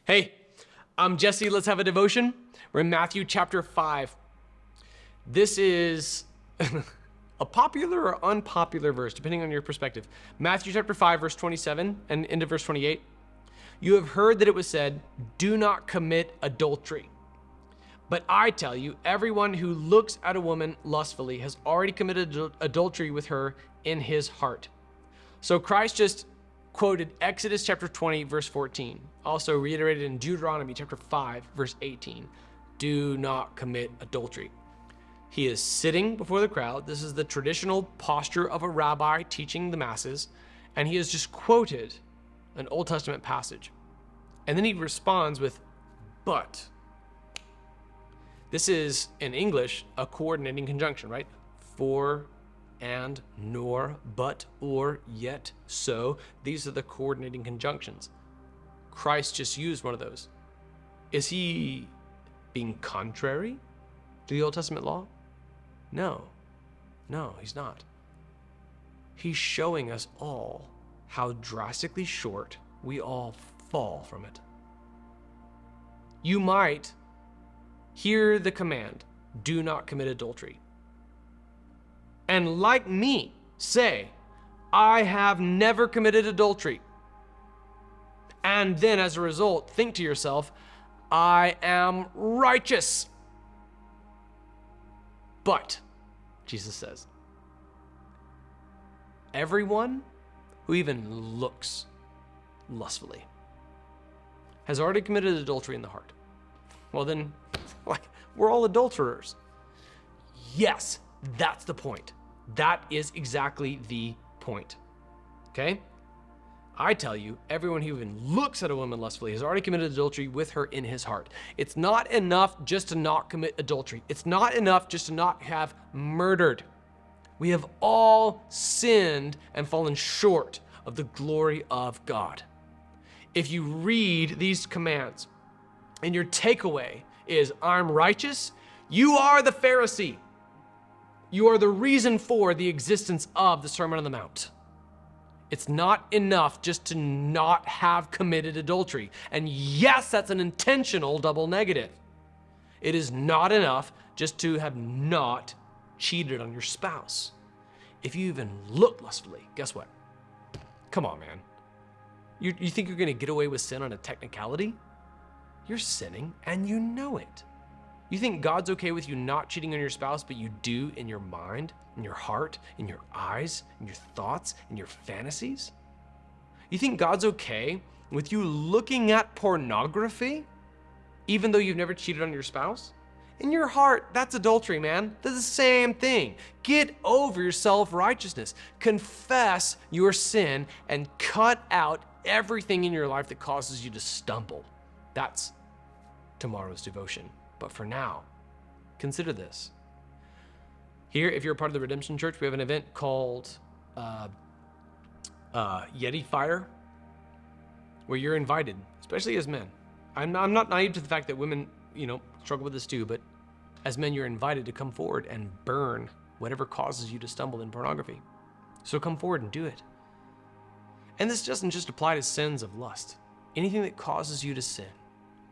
Hey, I'm Jesse. Let's have a devotion. We're in Matthew chapter 5. This is a popular or unpopular verse, depending on your perspective. Matthew chapter 5, verse 27 and into verse 28. You have heard that it was said, do not commit adultery. But I tell you, everyone who looks at a woman lustfully has already committed adultery with her in his heart. So Christ just quoted Exodus chapter 20, verse 14, also reiterated in Deuteronomy chapter 5, verse 18. Do not commit adultery. He is sitting before the crowd. This is the traditional posture of a rabbi teaching the masses, and he has just quoted an Old Testament passage. And then he responds with, but. This is, in English, a coordinating conjunction, right? For, and, nor, but, or, yet, so. These are the coordinating conjunctions. Christ just used one of those. Is he being contrary to the Old Testament law? No, he's not. He's showing us all how drastically short we all fall from it. You might hear the command, do not commit adultery, and like me, say, I have never committed adultery. And then as a result, think to yourself, I am righteous. But, Jesus says, everyone who even looks lustfully has already committed adultery in the heart. Well then, we're all adulterers. Yes, that's the point. That is exactly the point. Okay? I tell you, everyone who even looks at a woman lustfully has already committed adultery with her in his heart. It's not enough just to not commit adultery. It's not enough just to not have murdered. We have all sinned and fallen short of the glory of God. If you read these commands and your takeaway is, I'm righteous, you are the Pharisee. You are the reason for the existence of the Sermon on the Mount. It's not enough just to not have committed adultery. And yes, that's an intentional double negative. It is not enough just to have not cheated on your spouse. If you even look lustfully, guess what? Come on, man. You think you're gonna get away with sin on a technicality? You're sinning and you know it. You think God's okay with you not cheating on your spouse, but you do in your mind, in your heart, in your eyes, in your thoughts, in your fantasies? You think God's okay with you looking at pornography, even though you've never cheated on your spouse? In your heart, that's adultery, man. That's the same thing. Get over your self-righteousness. Confess your sin and cut out everything in your life that causes you to stumble. That's tomorrow's devotion. But for now, consider this. Here, if you're a part of the Redemption Church, we have an event called Yeti Fire, where you're invited, especially as men. I'm not naive to the fact that women, struggle with this too, but as men, you're invited to come forward and burn whatever causes you to stumble in pornography. So come forward and do it. And this doesn't just apply to sins of lust. Anything that causes you to sin,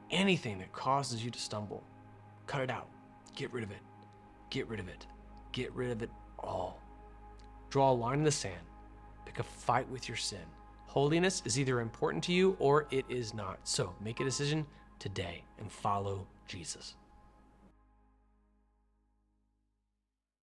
anything that causes you to stumble, cut it out. Get rid of it. Get rid of it. Get rid of it all. Draw a line in the sand. Pick a fight with your sin. Holiness is either important to you or it is not. So make a decision today and follow Jesus.